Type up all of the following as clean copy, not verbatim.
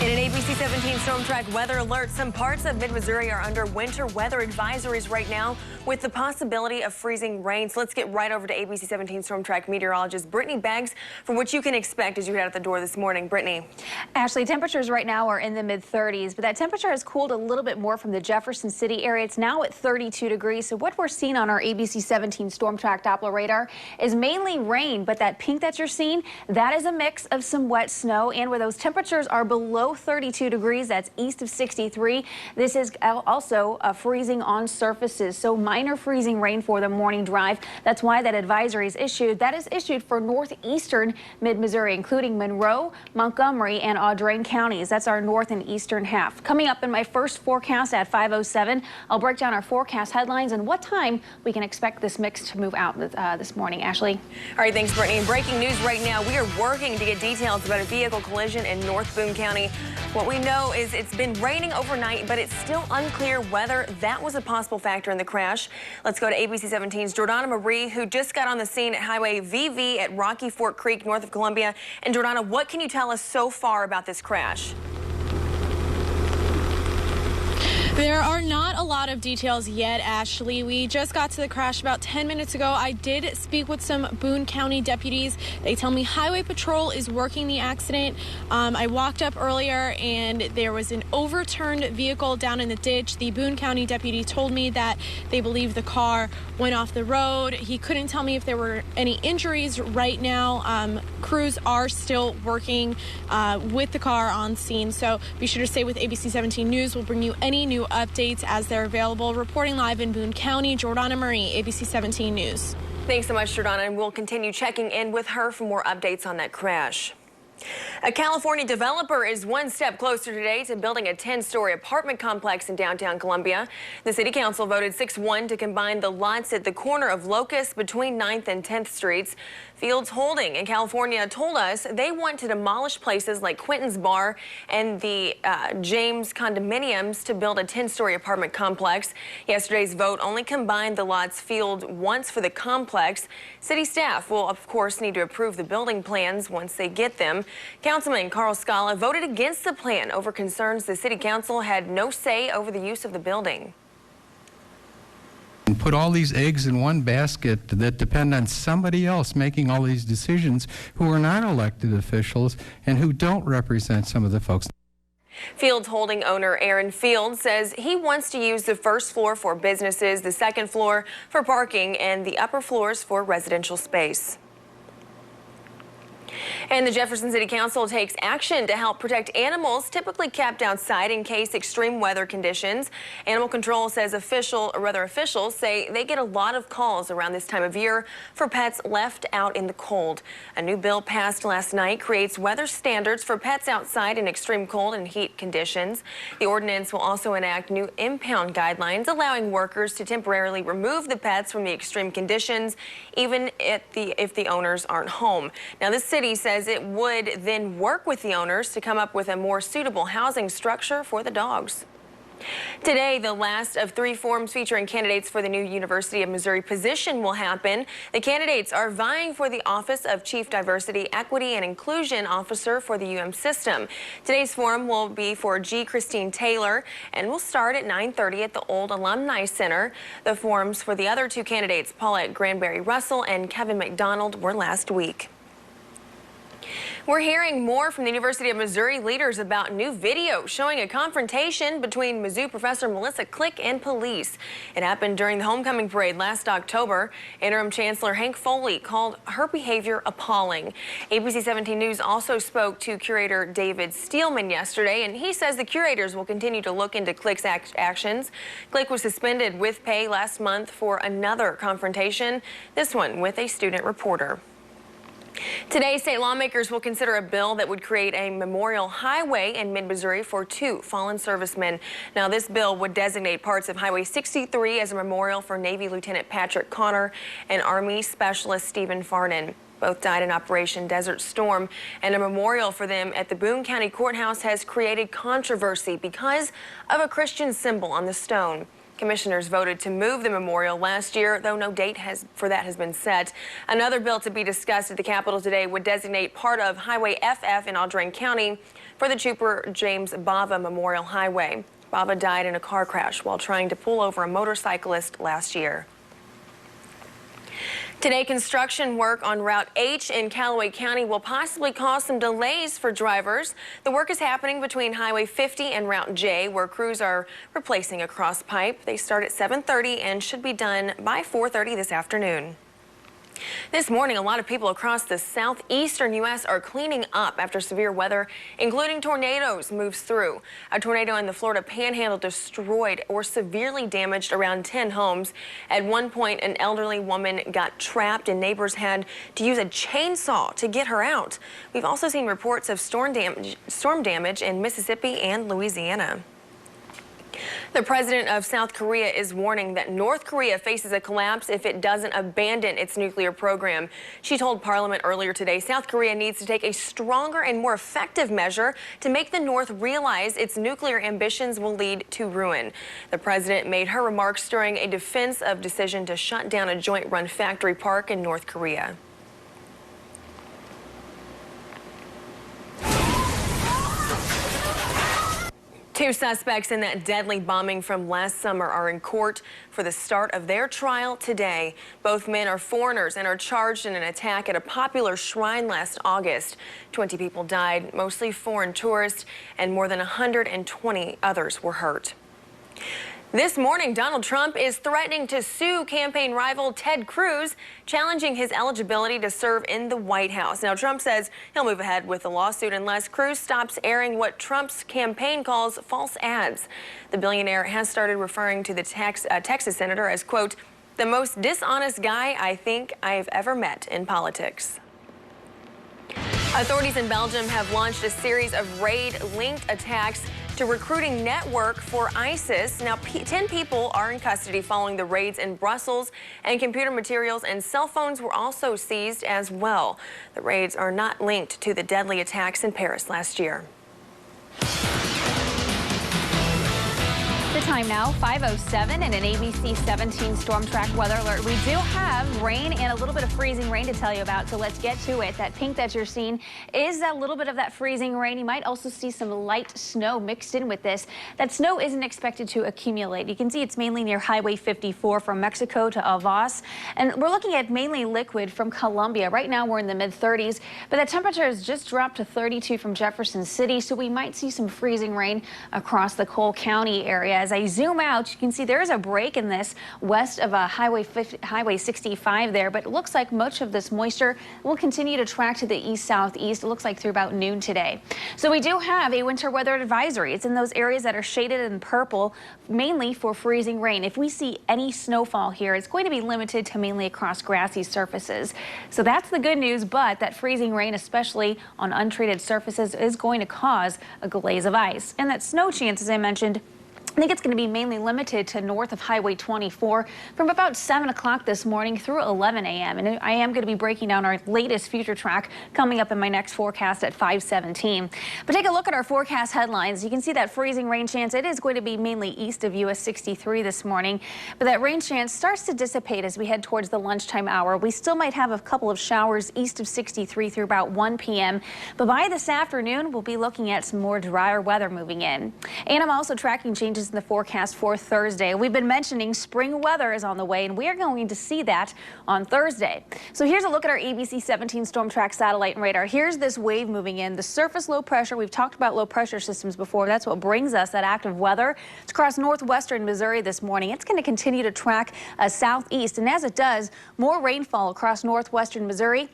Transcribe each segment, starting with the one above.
In an ABC 17 Storm Track weather alert, some parts of mid-Missouri are under winter weather advisories right now with the possibility of freezing rain. So let's get right over to ABC 17 Storm Track meteorologist Brittany Beggs for what you can expect as you head out the door this morning. Brittany. Ashley, temperatures right now are in the mid-30s, but that temperature has cooled a little bit more from the Jefferson City area. It's now at 32 degrees. So what we're seeing on our ABC 17 Storm Track Doppler radar is mainly rain, but that pink that you're seeing, that is a mix of some wet snow. And where those temperatures are below 32 degrees, that's east of 63. This is also freezing on surfaces, so minor freezing rain for the morning drive. That's why that advisory is issued. That is issued for northeastern mid-Missouri, including Monroe, Montgomery, and Audrain counties. That's our north and eastern half. Coming up in my first forecast at 5:07, I'll break down our forecast headlines and what time we can expect this mix to move out this morning. Ashley. All right, thanks, Brittany. In breaking news right now, we are working to get details about a vehicle collision in North Boone County. What we know is it's been raining overnight, but it's still unclear whether that was a possible factor in the crash. Let's go to ABC 17's Jordana Marie, who just got on the scene at Highway VV at Rocky Fork Creek, north of Columbia. And Jordana, what can you tell us so far about this crash? There are not a lot of details yet, Ashley. We just got to the crash about 10 minutes ago. I did speak with some Boone County deputies. They tell me Highway Patrol is working the accident. I walked up earlier and there was an overturned vehicle down in the ditch. The Boone County deputy told me that they believe the car went off the road. He couldn't tell me if there were any injuries right now. Crews are still working with the car on scene. So be sure to stay with ABC 17 News. We'll bring you any new updates as they're available. Reporting live in Boone County, Jordana Marie, ABC 17 News. Thanks so much, Jordana, and we'll continue checking in with her for more updates on that crash. A California developer is one step closer today to building a 10-story apartment complex in downtown Columbia. The city council voted 6-1 to combine the lots at the corner of Locust between 9th and 10th Streets. Fields Holding in California told us they want to demolish places like Quentin's Bar and the James condominiums to build a 10-story apartment complex. Yesterday's vote only combined the lots Field wants for the complex. City staff will, of course, need to approve the building plans once they get them. Councilman Carl Scala voted against the plan over concerns the city council had no say over the use of the building. And put all these eggs in one basket that depend on somebody else making all these decisions who are not elected officials and who don't represent some of the folks. Fields Holding owner Aaron Fields says he wants to use the first floor for businesses, the second floor for parking, and the upper floors for residential space. And the Jefferson City Council takes action to help protect animals typically kept outside in case extreme weather conditions. Animal Control says officials say they get a lot of calls around this time of year for pets left out in the cold. A new bill passed last night creates weather standards for pets outside in extreme cold and heat conditions. The ordinance will also enact new impound guidelines allowing workers to temporarily remove the pets from the extreme conditions, even if the owners aren't home. Now, this city says it would then work with the owners to come up with a more suitable housing structure for the dogs. Today, the last of 3 forums featuring candidates for the new University of Missouri position will happen. The candidates are vying for the office of Chief Diversity, Equity, and Inclusion Officer for the UM system. Today's forum will be for G. Christine Taylor and will start at 9:30 at the old Alumni Center. The forums for the other 2 candidates, Paulette Granberry Russell and Kevin McDonald, were last week. We're hearing more from the University of Missouri leaders about new video showing a confrontation between Mizzou professor Melissa Click and police. It happened during the homecoming parade last October. Interim Chancellor Hank Foley called her behavior appalling. ABC 17 News also spoke to curator David Steelman yesterday, and he says the curators will continue to look into Click's actions. Click was suspended with pay last month for another confrontation, this one with a student reporter. Today, state lawmakers will consider a bill that would create a memorial highway in mid-Missouri for 2 fallen servicemen. Now, this bill would designate parts of Highway 63 as a memorial for Navy Lieutenant Patrick Connor and Army Specialist Stephen Farnan. Both died in Operation Desert Storm, and a memorial for them at the Boone County Courthouse has created controversy because of a Christian symbol on the stone. Commissioners voted to move the memorial last year, though no date for that has been set. Another bill to be discussed at the Capitol today would designate part of Highway FF in Audrain County for the Trooper James Bava Memorial Highway. Bava died in a car crash while trying to pull over a motorcyclist last year. Today, construction work on Route H in Callaway County will possibly cause some delays for drivers. The work is happening between Highway 50 and Route J, where crews are replacing a cross pipe. They start at 7:30 and should be done by 4:30 this afternoon. This morning, a lot of people across the southeastern U.S. are cleaning up after severe weather, including tornadoes, moves through. A tornado in the Florida Panhandle destroyed or severely damaged around 10 homes. At one point, an elderly woman got trapped and neighbors had to use a chainsaw to get her out. We've also seen reports of storm damage in Mississippi and Louisiana. The president of South Korea is warning that North Korea faces a collapse if it doesn't abandon its nuclear program. She told Parliament earlier today South Korea needs to take a stronger and more effective measure to make the North realize its nuclear ambitions will lead to ruin. The president made her remarks during a defense of decision to shut down a joint-run factory park in North Korea. Two suspects in that deadly bombing from last summer are in court for the start of their trial today. Both men are foreigners and are charged in an attack at a popular shrine last August. 20 people died, mostly foreign tourists, and more than 120 others were hurt. This morning, Donald Trump is threatening to sue campaign rival Ted Cruz, challenging his eligibility to serve in the White House. Now, Trump says he'll move ahead with the lawsuit unless Cruz stops airing what Trump's campaign calls false ads. The billionaire has started referring to the Texas senator as, quote, the most dishonest guy I think I've ever met in politics. Authorities in Belgium have launched a series of raid-linked attacks to recruiting network for ISIS. Now, 10 people are in custody following the raids in Brussels, and computer materials and cell phones were also seized as well. The raids are not linked to the deadly attacks in Paris last year. The time now, 5:07, and an ABC 17 storm track weather alert. We do have rain and a little bit of freezing rain to tell you about, so let's get to it. That pink that you're seeing is a little bit of that freezing rain. You might also see some light snow mixed in with this. That snow isn't expected to accumulate. You can see it's mainly near Highway 54 from Mexico to Avas, and we're looking at mainly liquid from Columbia. Right now we're in the mid-30s, but the temperature has just dropped to 32 from Jefferson City, so we might see some freezing rain across the Cole County area. As I zoom out, you can see there is a break in this west of Highway 65 there, but it looks like much of this moisture will continue to track to the east-southeast. It looks like through about noon today. So we do have a winter weather advisory. It's in those areas that are shaded in purple, mainly for freezing rain. If we see any snowfall here, it's going to be limited to mainly across grassy surfaces. So that's the good news, but that freezing rain, especially on untreated surfaces, is going to cause a glaze of ice. And that snow chance, as I mentioned, I think it's going to be mainly limited to north of Highway 24 from about 7 o'clock this morning through 11 a.m. And I am going to be breaking down our latest future track coming up in my next forecast at 5:17. But take a look at our forecast headlines. You can see that freezing rain chance. It is going to be mainly east of US 63 this morning. But that rain chance starts to dissipate as we head towards the lunchtime hour. We still might have a couple of showers east of 63 through about 1 p.m. But by this afternoon, we'll be looking at some more drier weather moving in. And I'm also tracking changes in the forecast for Thursday. We've been mentioning spring weather is on the way, and we are going to see that on Thursday. So here's a look at our ABC 17 storm track satellite and radar. Here's this wave moving in. The surface low pressure, we've talked about low pressure systems before. That's what brings us that active weather. It's across northwestern Missouri this morning. It's going to continue to track southeast, and as it does, more rainfall across northwestern Missouri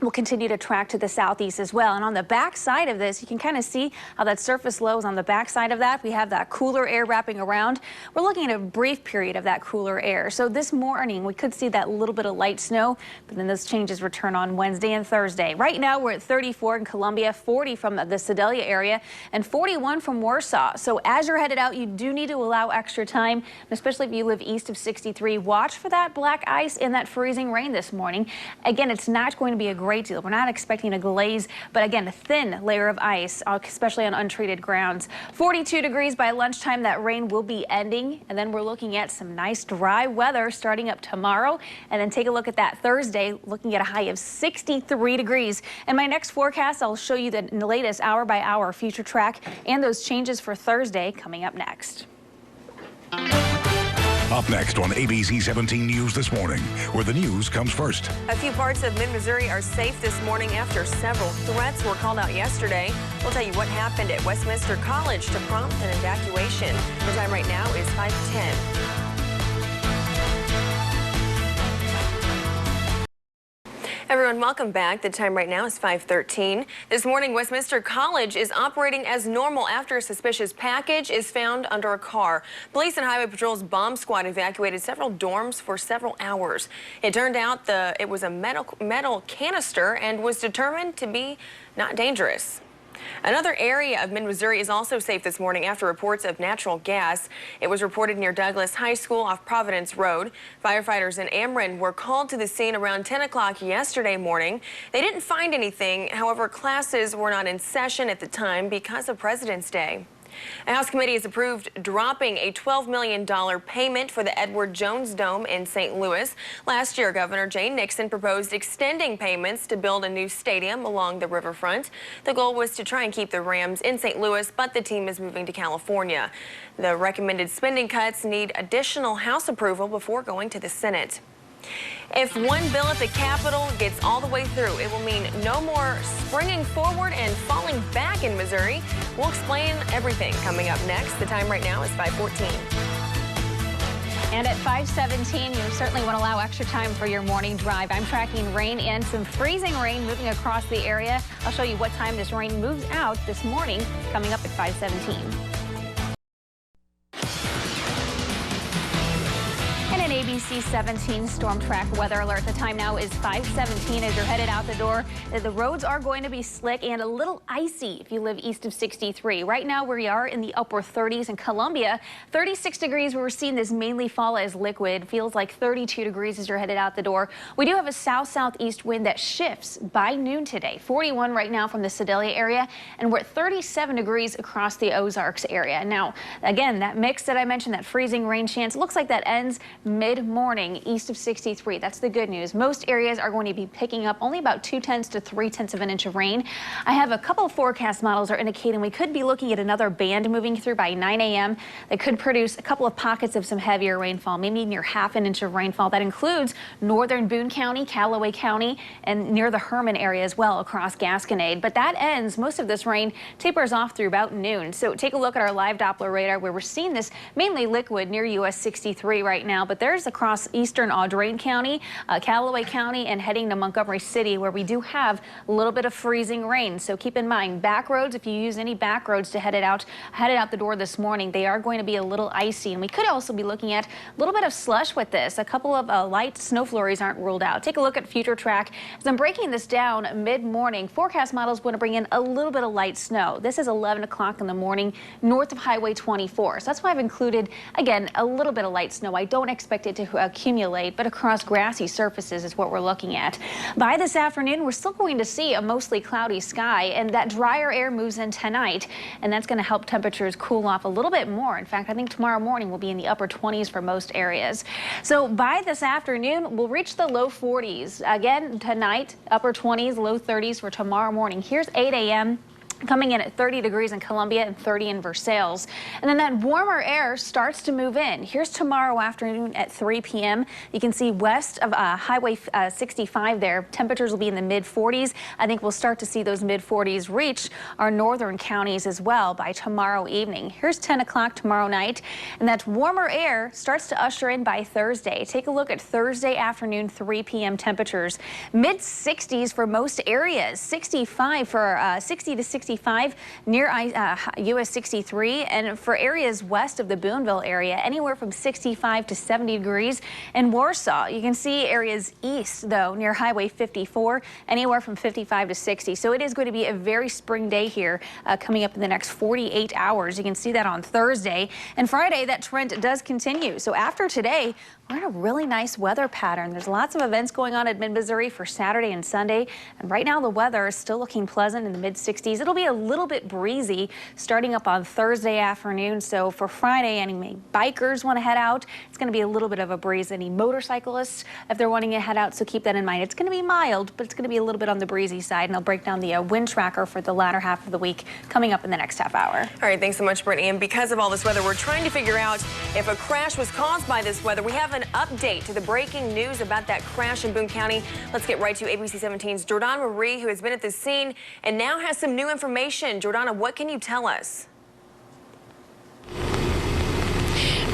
will continue to track to the southeast as well. And on the back side of this, you can kind of see how that surface low is on the back side of that. We have that cooler air wrapping around. We're looking at a brief period of that cooler air. So this morning, we could see that little bit of light snow, but then those changes return on Wednesday and Thursday. Right now, we're at 34 in Columbia, 40 from the Sedalia area, and 41 from Warsaw. So as you're headed out, you do need to allow extra time, especially if you live east of 63. Watch for that black ice and that freezing rain this morning. Again, it's not going to be a great great deal. We're not expecting a glaze, but again, a thin layer of ice, especially on untreated grounds. 42 degrees by lunchtime. That rain will be ending, and then we're looking at some nice dry weather starting up tomorrow. And then take a look at that Thursday, looking at a high of 63 degrees. In my next forecast, I'll show you the latest hour-by-hour future track and those changes for Thursday coming up next. Up next on ABC 17 News this morning, where the news comes first. A few parts of mid-Missouri are safe this morning after several threats were called out yesterday. We'll tell you what happened at Westminster College to prompt an evacuation. The time right now is 5:10. Everyone, welcome back. The time right now is 5:13. This morning, Westminster College is operating as normal after a suspicious package is found under a car. Police and Highway Patrol's bomb squad evacuated several dorms for several hours. It turned out it was a metal canister and was determined to be not dangerous. Another area of mid-Missouri is also safe this morning after reports of natural gas. It was reported near Douglas High School off Providence Road. Firefighters in Ameren were called to the scene around 10 o'clock yesterday morning. They didn't find anything. However, classes were not in session at the time because of President's Day. A House committee has approved dropping a $12 million payment for the Edward Jones Dome in St. Louis. Last year, Governor Jane Nixon proposed extending payments to build a new stadium along the riverfront. The goal was to try and keep the Rams in St. Louis, but the team is moving to California. The recommended spending cuts need additional House approval before going to the Senate. If one bill at the Capitol gets all the way through, it will mean no more springing forward and falling back in Missouri. We'll explain everything coming up next. The time right now is 5:14. And at 5:17, you certainly want to allow extra time for your morning drive. I'm tracking rain and some freezing rain moving across the area. I'll show you what time this rain moves out this morning coming up at 5:17. An ABC 17 storm track weather alert. The time now is 5:17 as you're headed out the door. The roads are going to be slick and a little icy if you live east of 63. Right now we are in the upper 30s in Columbia. 36 degrees where we're seeing this mainly fall as liquid. Feels like 32 degrees as you're headed out the door. We do have a south-southeast wind that shifts by noon today. 41 right now from the Sedalia area, and we're at 37 degrees across the Ozarks area. Now, again, that mix that I mentioned, that freezing rain chance, looks like that ends mid-morning east of 63. That's the good news. Most areas are going to be picking up only about 2/10 to 3/10 of an inch of rain. I have a couple of forecast models are indicating we could be looking at another band moving through by 9 a.m. that could produce a couple of pockets of some heavier rainfall, maybe near ½ an inch of rainfall. That includes northern Boone County, Callaway County, and near the Herman area as well across Gasconade. But that ends. Most of this rain tapers off through about noon. So take a look at our live Doppler radar where we're seeing this mainly liquid near US 63 right now. But there's across eastern Audrain County, Callaway County, and heading to Montgomery City where we do have a little bit of freezing rain. So keep in mind, back roads, if you use any back roads to head it out the door this morning, they are going to be a little icy. And we could also be looking at a little bit of slush with this. A couple of light snow flurries aren't ruled out. Take a look at future track. As I'm breaking this down mid-morning, forecast models want to bring in a little bit of light snow. This is 11 o'clock in the morning north of Highway 24. So that's why I've included, again, a little bit of light snow. I don't expect it to accumulate, but across grassy surfaces is what we're looking at. By this afternoon, we're still going to see a mostly cloudy sky, and that drier air moves in tonight, and that's going to help temperatures cool off a little bit more. In fact, I think tomorrow morning will be in the upper 20s for most areas. So by this afternoon, we'll reach the low 40s. Again, tonight, upper 20s, low 30s for tomorrow morning. Here's 8 a.m. coming in at 30 degrees in Columbia and 30 in Versailles. And then that warmer air starts to move in. Here's tomorrow afternoon at 3 p.m. You can see west of Highway 65 there. Temperatures will be in the mid-40s. I think we'll start to see those mid-40s reach our northern counties as well by tomorrow evening. Here's 10 o'clock tomorrow night. And that warmer air starts to usher in by Thursday. Take a look at Thursday afternoon, 3 p.m. temperatures. Mid-60s for most areas. 65 for 60 to 65 65 near US 63, and for areas west of the Boonville area, anywhere from 65 to 70 degrees. In Warsaw, you can see areas east, though, near Highway 54, anywhere from 55 to 60. So it is going to be a very spring day here coming up in the next 48 hours. You can see that on Thursday. And Friday, that trend does continue. So after today, we're in a really nice weather pattern. There's lots of events going on at Mid-Missouri for Saturday and Sunday. And right now, the weather is still looking pleasant in the mid-60s. It'll be a little bit breezy starting up on Thursday afternoon. So for Friday, any bikers want to head out, it's going to be a little bit of a breeze. Any motorcyclists, if they're wanting to head out, so keep that in mind. It's going to be mild, but it's going to be a little bit on the breezy side. And I'll break down the wind tracker for the latter half of the week coming up in the next half hour. All right, thanks so much, Brittany. And because of all this weather, we're trying to figure out if a crash was caused by this weather. We have an update to the breaking news about that crash in Boone County. Let's get right to ABC 17's Jordana Marie, who has been at the scene and now has some new information. Jordana, what can you tell us?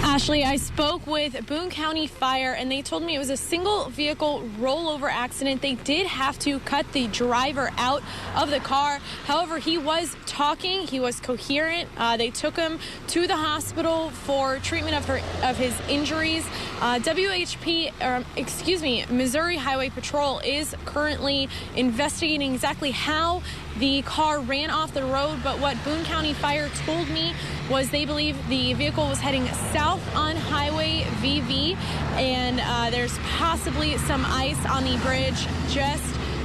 Ashley, I spoke with Boone County Fire, and they told me it was a single vehicle rollover accident. They did have to cut the driver out of the car. However, he was talking. He was coherent. They took him to the hospital for treatment of his injuries. Missouri Highway Patrol is currently investigating exactly how the car ran off the road, but what Boone County Fire told me was they believe the vehicle was heading south on Highway VV, and there's possibly some ice on the bridge just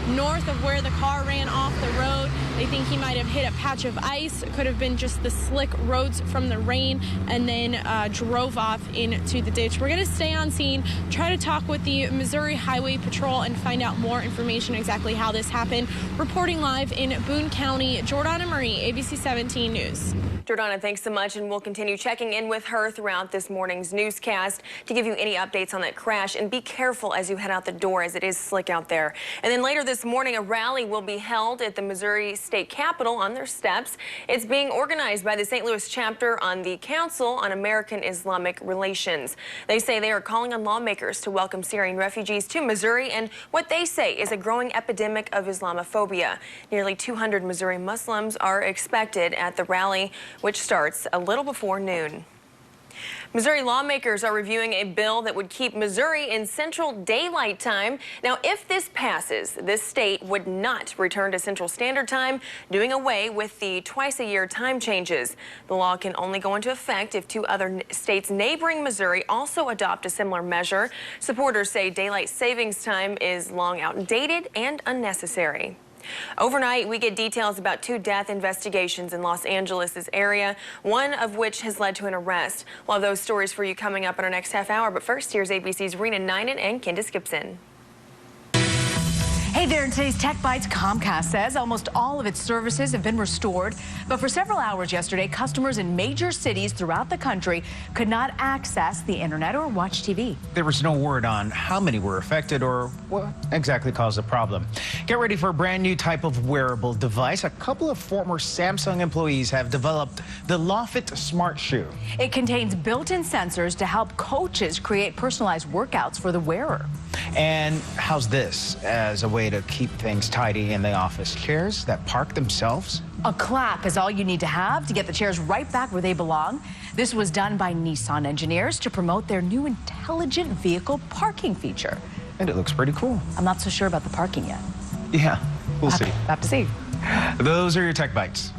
north of where the car ran off the road. They think he might have hit a patch of ice. It could have been just the slick roads from the rain, and then drove off into the ditch. We're going to stay on scene, try to talk with the Missouri Highway Patrol and find out more information exactly how this happened. Reporting live in Boone County, Jordana Marie, ABC 17 News. Jordana, thanks so much, and we'll continue checking in with her throughout this morning's newscast to give you any updates on that crash. And be careful as you head out the door, as it is slick out there. And then later this morning, a rally will be held at the Missouri State Capitol on their steps. It's being organized by the St. Louis chapter on the Council on American Islamic Relations. They say they are calling on lawmakers to welcome Syrian refugees to Missouri and what they say is a growing epidemic of Islamophobia. Nearly 200 Missouri Muslims are expected at the rally, which starts a little before noon. Missouri lawmakers are reviewing a bill that would keep Missouri in Central Daylight Time. Now, if this passes, this state would not return to Central Standard Time, doing away with the twice-a-year time changes. The law can only go into effect if 2 other states neighboring Missouri also adopt a similar measure. Supporters say daylight savings time is long outdated and unnecessary. Overnight, we get details about 2 death investigations in Los Angeles' area, one of which has led to an arrest. We'll have those stories for you coming up in our next half hour. But first, here's ABC's Rena Ninan and Candace Gibson. Hey there, in today's Tech Bites, Comcast says almost all of its services have been restored. But for several hours yesterday, customers in major cities throughout the country could not access the internet or watch TV. There was no word on how many were affected or what exactly caused the problem. Get ready for a brand new type of wearable device. A couple of former Samsung employees have developed the Lofit Smart Shoe. It contains built-in sensors to help coaches create personalized workouts for the wearer. And how's this as a way to keep things tidy in the office? Chairs that park themselves? A clap is all you need to have to get the chairs right back where they belong. This was done by Nissan engineers to promote their new intelligent vehicle parking feature. And it looks pretty cool. I'm not so sure about the parking yet. Yeah, we'll see. Have to see. Those are your Tech Bites.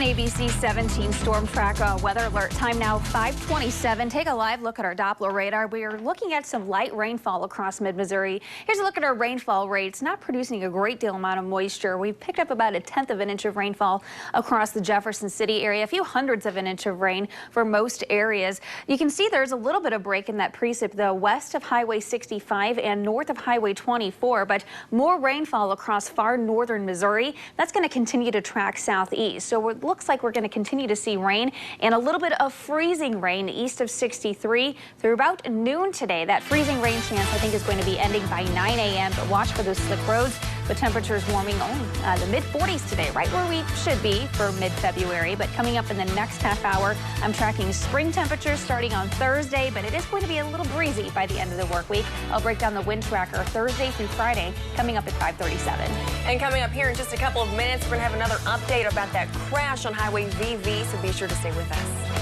An ABC 17 storm track weather alert time now 5:27. Take a live look at our Doppler radar. We are looking at some light rainfall across mid-Missouri. Here's a look at our rainfall rates. Not producing a great deal amount of moisture. We've picked up about 1/10 of an inch of rainfall across the Jefferson City area. A few hundredths of an inch of rain for most areas. You can see there's a little bit of break in that precip though west of Highway 65 and north of Highway 24, but more rainfall across far northern Missouri. That's going to continue to track southeast. So it looks like we're going to continue to see rain and a little bit of freezing rain east of 63 through about noon today. That freezing rain chance I think is going to be ending by 9 a.m. but watch for those slick roads. with temperatures warming only the mid-40s today, right where we should be for mid-February. But coming up in the next half hour, I'm tracking spring temperatures starting on Thursday, but it is going to be a little breezy by the end of the work week. I'll break down the wind tracker Thursday through Friday, coming up at 5:37. And coming up here in just a couple of minutes, we're going to have another update about that crash on Highway VV, so be sure to stay with us.